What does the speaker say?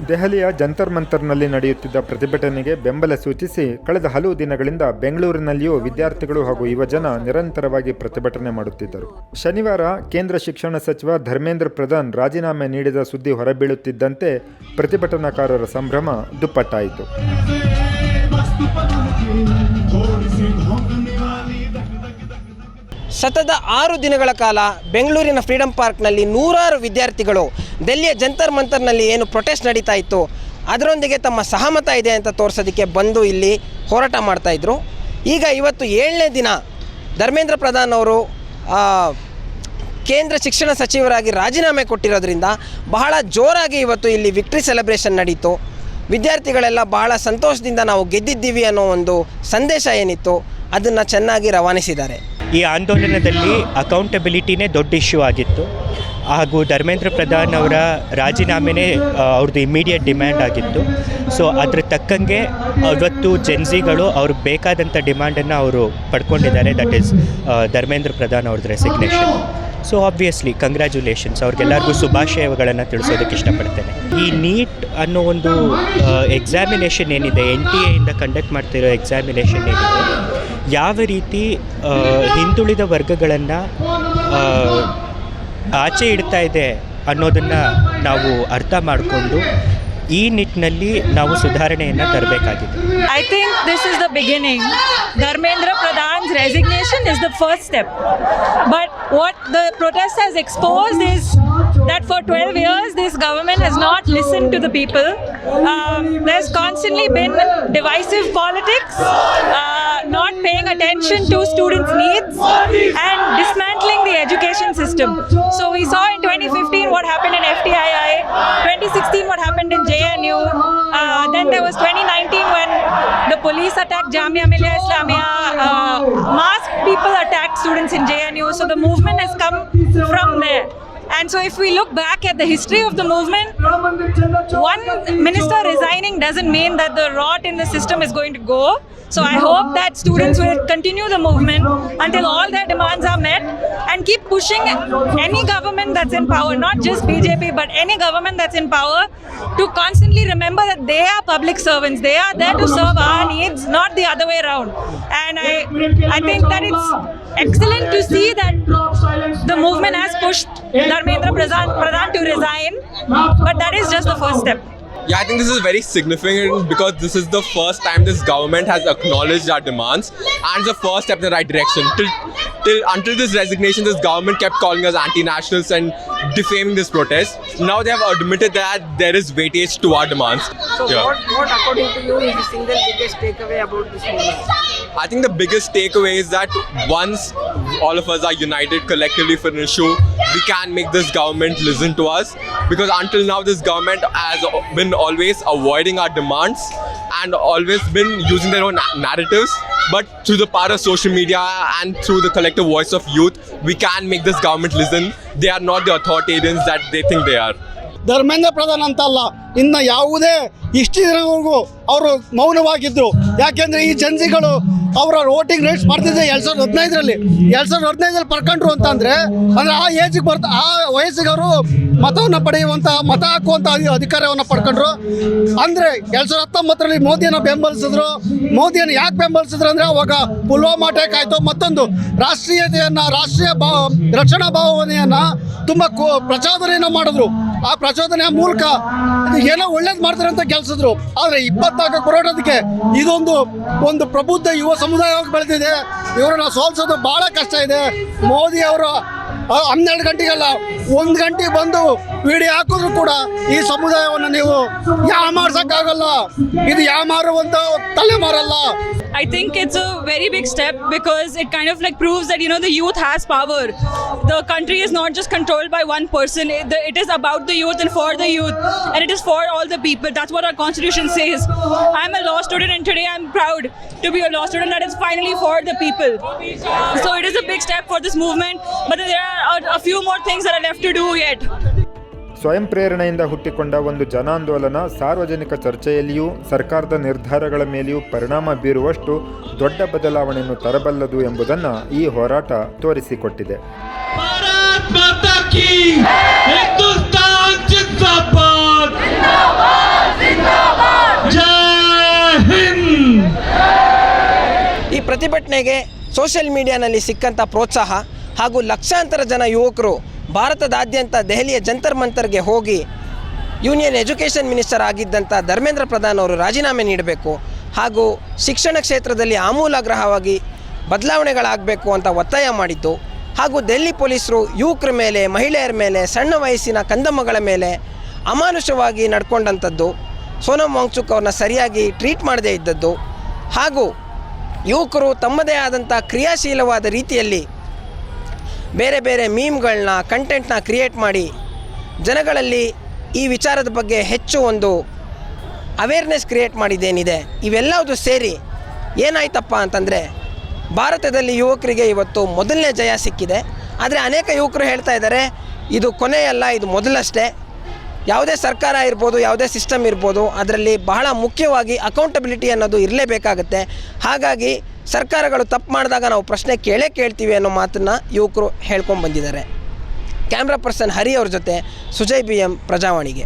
ದೆಹಲಿಯ ಜಂತರ್ ಮಂತರ್ನಲ್ಲಿ ನಡೆಯುತ್ತಿದ್ದ ಪ್ರತಿಭಟನೆಗೆ ಬೆಂಬಲ ಸೂಚಿಸಿ ಕಳೆದ ಹಲವು ದಿನಗಳಿಂದ ಬೆಂಗಳೂರಿನಲ್ಲಿಯೂ ವಿದ್ಯಾರ್ಥಿಗಳು ಹಾಗೂ ಯುವಜನ ನಿರಂತರವಾಗಿ ಪ್ರತಿಭಟನೆ ಮಾಡುತ್ತಿದ್ದರು. ಶನಿವಾರ ಕೇಂದ್ರ ಶಿಕ್ಷಣ ಸಚಿವ ಧರ್ಮೇಂದ್ರ ಪ್ರಧಾನ್ ರಾಜೀನಾಮೆ ನೀಡಿದ ಸುದ್ದಿ ಹೊರಬೀಳುತ್ತಿದ್ದಂತೆ ಪ್ರತಿಭಟನಾಕಾರರ ಸಂಭ್ರಮ ದುಪ್ಪಟ್ಟಾಯಿತು. ಸತತ 6 ದಿನಗಳ ಕಾಲ ಬೆಂಗಳೂರಿನ ಫ್ರೀಡಂ ಪಾರ್ಕ್ನಲ್ಲಿ ನೂರಾರು ವಿದ್ಯಾರ್ಥಿಗಳು ದೆಹಲಿಯ ಜಂತರ್ ಮಂತರ್ನಲ್ಲಿ ಏನು ಪ್ರೊಟೆಸ್ಟ್ ನಡೀತಾ ಇತ್ತು ಅದರೊಂದಿಗೆ ತಮ್ಮ ಸಹಮತ ಇದೆ ಅಂತ ತೋರಿಸೋದಕ್ಕೆ ಬಂದು ಇಲ್ಲಿ ಹೋರಾಟ ಮಾಡ್ತಾಯಿದ್ರು. ಈಗ ಇವತ್ತು 7ನೇ ದಿನ ಧರ್ಮೇಂದ್ರ ಪ್ರಧಾನ್ ಅವರು ಕೇಂದ್ರ ಶಿಕ್ಷಣ ಸಚಿವರಾಗಿ ರಾಜೀನಾಮೆ ಕೊಟ್ಟಿರೋದ್ರಿಂದ ಬಹಳ ಜೋರಾಗಿ ಇವತ್ತು ಇಲ್ಲಿ ವಿಕ್ಟ್ರಿ ಸೆಲೆಬ್ರೇಷನ್ ನಡೀತು. ವಿದ್ಯಾರ್ಥಿಗಳೆಲ್ಲ ಬಹಳ ಸಂತೋಷದಿಂದ ನಾವು ಗೆದ್ದಿದ್ದೀವಿ ಅನ್ನೋ ಒಂದು ಸಂದೇಶ ಏನಿತ್ತು ಅದನ್ನು ಚೆನ್ನಾಗಿ ರವಾನಿಸಿದ್ದಾರೆ. ಈ ಆಂದೋಲನದಲ್ಲಿ ಅಕೌಂಟಬಿಲಿಟಿನೇ ದೊಡ್ಡ ಇಶ್ಯೂ ಆಗಿತ್ತು ಹಾಗೂ ಧರ್ಮೇಂದ್ರ ಪ್ರಧಾನ್ ಅವರ ರಾಜೀನಾಮೆನೇ ಅವ್ರದ್ದು ಇಮಿಡಿಯೇಟ್ ಡಿಮ್ಯಾಂಡ್ ಆಗಿತ್ತು. ಸೊ ಅದ್ರ ತಕ್ಕಂಗೆ ಇವತ್ತು ಜೆನ್ಸಿಗಳು ಅವ್ರಿಗೆ ಬೇಕಾದಂಥ ಡಿಮ್ಯಾಂಡನ್ನು ಅವರು ಪಡ್ಕೊಂಡಿದ್ದಾರೆ. ದಟ್ ಈಸ್ ಧರ್ಮೇಂದ್ರ ಪ್ರಧಾನ್ ಅವ್ರದ್ದು ರೆಸಿಗ್ನೇಷನ್. ಸೊ ಆಬ್ವಿಯಸ್ಲಿ ಕಂಗ್ರ್ಯಾಚುಲೇಷನ್ಸ್, ಅವ್ರಿಗೆಲ್ಲರಿಗೂ ಶುಭಾಶಯಗಳನ್ನು ತಿಳಿಸೋದಕ್ಕೆ ಇಷ್ಟಪಡ್ತೇನೆ. ಈ ನೀಟ್ ಅನ್ನೋ ಒಂದು ಎಕ್ಸಾಮಿನೇಷನ್ ಏನಿದೆ, NTA ಇಂದ ಕಂಡಕ್ಟ್ ಮಾಡ್ತಿರೋ ಎಕ್ಸಾಮಿನೇಷನ್ ಏನಿದೆ, ಯಾವ ರೀತಿ ಹಿಂದುಳಿದ ವರ್ಗಗಳನ್ನು ಆಚೆ ಇಡ್ತಾ ಇದೆ ಅನ್ನೋದನ್ನು ನಾವು ಅರ್ಥ ಮಾಡಿಕೊಂಡು ಈ ನಿಟ್ಟಿನಲ್ಲಿ ನಾವು ಸುಧಾರಣೆಯನ್ನು ತರಬೇಕಾಗಿದೆ. I think this is the beginning. Dharmendra Pradhan's resignation is the first step. But what the protest has exposed is that for 12 years this government has not listened to the people. There's constantly been divisive politics, not paying attention to students' needs and dismantling the education system. So we saw in 2015 what happened in FTII, 2016 what happened in JNU, then there was 2019 when the police attacked Jamia Millia Islamia, mass people attacked students in JNU. So the movement has come from there. And so if we look back at the history of the movement, one minister resigning doesn't mean that the rot in the system is going to go. So I hope that students will continue the movement until all their demands are met and keep pushing any government that's in power, not just BJP, but any government that's in power, to constantly remember that they are public servants. They are there to serve our needs, not the other way around. And I think that it's excellent to see that the movement has pushed Dharmendra Pradhan to resign, but that is just the first step. Yeah, I think this is very significant because this is the first time this government has acknowledged our demands and it's the first step in the right direction. Until this resignation, this government kept calling us anti-nationals and defaming this protest. Now they have admitted that there is weightage to our demands. So what according to you is the single biggest takeaway about this movement? I think the biggest takeaway is that once all of us are united collectively for an issue, we can make this government listen to us, because until now this government has been always avoiding our demands and always been using their own narratives. But through the power of social media and through the collective voice of youth, we can make this government listen. They are not the authoritarians that they think they are. Dharmendra Pradhan ಅಂತಲ್ಲ, ಇನ್ನು ಯಾವುದೇ ಇಷ್ಟು ದಿನವರೆಗೂ ಅವರು ಮೌನವಾಗಿದ್ದರು. ಯಾಕೆಂದರೆ ಈ ಜನ್ಸಿಗಳು ಅವರ voting rights ಮಾಡ್ತಿದ್ದೆ 2015ರಲ್ಲಿ ಪಡ್ಕೊಂಡ್ರು ಅಂತಂದರೆ ಆ ಏಜಿಗೆ ಆ ವಯಸ್ಸಿಗೆ ಅವರು ಮತವನ್ನು ಪಡೆಯುವಂಥ ಮತ ಹಾಕುವಂಥ ಅಧಿಕಾರವನ್ನು ಪಡ್ಕೊಂಡ್ರು. ಅಂದರೆ 2019ರಲ್ಲಿ ಮೋದಿಯನ್ನು ಬೆಂಬಲಿಸಿದ್ರು. ಮೋದಿಯನ್ನು ಯಾಕೆ ಬೆಂಬಲಿಸಿದ್ರು ಅಂದರೆ ಅವಾಗ ಪುಲ್ವಾಮಾ ಅಟ್ಯಾಕ್ ಆಯಿತು, ಮತ್ತೊಂದು ರಾಷ್ಟ್ರೀಯ ರಕ್ಷಣಾ ಭಾವನೆಯನ್ನು ತುಂಬ ಪ್ರಚೋದನೆಯನ್ನು ಮಾಡಿದ್ರು. ಆ ಪ್ರಚೋದನೆಯ ಮೂಲಕ ಏನೋ ಒಳ್ಳೇದು ಮಾಡ್ತಾರೆ ಅಂತ ಗೆಲ್ಸಿದ್ರು. ಆದರೆ 24 ಬರೋದಕ್ಕೆ ಒಂದು ಪ್ರಬುದ್ಧ ಯುವ ಸಮುದಾಯವಾಗಿ ಬೆಳೆದಿದೆ. ಇವರನ್ನು ಸೋಲಿಸೋದು ಭಾಳ ಕಷ್ಟ ಇದೆ. ಮೋದಿ ಅವರು 12 ಗಂಟೆಗಲ್ಲ 1 ಗಂಟೆಗೆ ಬಂದು ವಿಡಿಯೋ ಹಾಕಿದ್ರು ಕೂಡ ಈ ಸಮುದಾಯವನ್ನು ನೀವು ಯಾಮಾರ್ಸಕ್ಕಾಗಲ್ಲ. ಇದು ಯಾಮಾರುವಂಥ ತಲೆಮಾರಲ್ಲ. I think it's a very big step because it kind of like proves that, the youth has power. The country is not just controlled by one person. It is about the youth and for the youth, and it is for all the people. That's what our constitution says. I'm a law student and today I'm proud to be a law student that is finally for the people. So it is a big step for this movement, but there are a few more things that are left to do yet. ಸ್ವಯಂ ಪ್ರೇರಣೆಯಿಂದ ಹುಟ್ಟಿಕೊಂಡ ಒಂದು ಜನಾಂದೋಲನ ಸಾರ್ವಜನಿಕ ಚರ್ಚೆಯಲ್ಲಿಯೂ ಸರ್ಕಾರದ ನಿರ್ಧಾರಗಳ ಮೇಲೆಯೂ ಪರಿಣಾಮ ಬೀರುವಷ್ಟು ದೊಡ್ಡ ಬದಲಾವಣೆಯನ್ನು ತರಬಲ್ಲದು ಎಂಬುದನ್ನು ಈ ಹೋರಾಟ ತೋರಿಸಿಕೊಟ್ಟಿದೆ. ಭಾರತ್ ಮಾತಾ ಕೀ, ಹಿಂದುಸ್ತಾನ್ ಜಿಂದಾಬಾದ್. ಪ್ರತಿಭಟನೆಗೆ ಸೋಷಿಯಲ್ ಮೀಡಿಯಾನಲ್ಲಿ ಸಿಕ್ಕಂಥ ಪ್ರೋತ್ಸಾಹ ಹಾಗೂ ಲಕ್ಷಾಂತರ ಜನ ಯುವಕರು ಭಾರತದಾದ್ಯಂತ ದೆಹಲಿಯ ಜಂತರ್ ಮಂತರ್ಗೆ ಹೋಗಿ ಯೂನಿಯನ್ ಎಜುಕೇಷನ್ ಮಿನಿಸ್ಟರ್ ಆಗಿದ್ದಂಥ ಧರ್ಮೇಂದ್ರ ಪ್ರಧಾನ್ ಅವರು ರಾಜೀನಾಮೆ ನೀಡಬೇಕು ಹಾಗೂ ಶಿಕ್ಷಣ ಕ್ಷೇತ್ರದಲ್ಲಿ ಆಮೂಲಾಗ್ರಹವಾಗಿ ಬದಲಾವಣೆಗಳಾಗಬೇಕು ಅಂತ ಒತ್ತಾಯ ಮಾಡಿದ್ದು ಹಾಗೂ ದೆಹಲಿ ಪೊಲೀಸರು ಯುವಕರ ಮೇಲೆ, ಮಹಿಳೆಯರ ಮೇಲೆ, ಸಣ್ಣ ವಯಸ್ಸಿನ ಕಂದಮ್ಮಗಳ ಮೇಲೆ ಅಮಾನುಷವಾಗಿ ನಡ್ಕೊಂಡಂಥದ್ದು, ಸೋನಮ್ ವಾಂಗ್ಚುಕ್ ಅವ್ರನ್ನ ಸರಿಯಾಗಿ ಟ್ರೀಟ್ ಮಾಡದೇ ಇದ್ದದ್ದು ಹಾಗೂ ಯುವಕರು ತಮ್ಮದೇ ಆದಂಥ ಕ್ರಿಯಾಶೀಲವಾದ ರೀತಿಯಲ್ಲಿ ಬೇರೆ ಬೇರೆ ಮೀಮ್ಗಳನ್ನ, ಕಂಟೆಂಟ್ನ ಕ್ರಿಯೇಟ್ ಮಾಡಿ ಜನಗಳಲ್ಲಿ ಈ ವಿಚಾರದ ಬಗ್ಗೆ ಹೆಚ್ಚು ಒಂದು ಅವೇರ್ನೆಸ್ ಕ್ರಿಯೇಟ್ ಮಾಡಿದ್ದೇನಿದೆ, ಇವೆಲ್ಲವುದು ಸೇರಿ ಏನಾಯ್ತಪ್ಪ ಅಂತಂದರೆ ಭಾರತದಲ್ಲಿ ಯುವಕರಿಗೆ ಇವತ್ತು ಮೊದಲನೇ ಜಯ ಸಿಕ್ಕಿದೆ. ಆದರೆ ಅನೇಕ ಯುವಕರು ಹೇಳ್ತಾ ಇದ್ದಾರೆ ಇದು ಕೊನೆಯಲ್ಲ, ಇದು ಮೊದಲಷ್ಟೇ. ಯಾವುದೇ ಸರ್ಕಾರ ಇರ್ಬೋದು, ಯಾವುದೇ ಸಿಸ್ಟಮ್ ಇರ್ಬೋದು, ಅದರಲ್ಲಿ ಬಹಳ ಮುಖ್ಯವಾಗಿ ಅಕೌಂಟಬಿಲಿಟಿ ಅನ್ನೋದು ಇರಲೇಬೇಕಾಗತ್ತೆ. ಹಾಗಾಗಿ ಸರ್ಕಾರಗಳು ತಪ್ಪು ಮಾಡಿದಾಗ ನಾವು ಪ್ರಶ್ನೆ ಕೇಳ್ತೀವಿ ಅನ್ನೋ ಮಾತನ್ನು ಯುವಕರು ಹೇಳ್ಕೊಂಡು ಬಂದಿದ್ದಾರೆ. ಕ್ಯಾಮ್ರಾ ಪರ್ಸನ್ ಹರಿ ಅವ್ರ ಜೊತೆ ಸುಜಯ್ BM, ಪ್ರಜಾವಾಣಿಗೆ.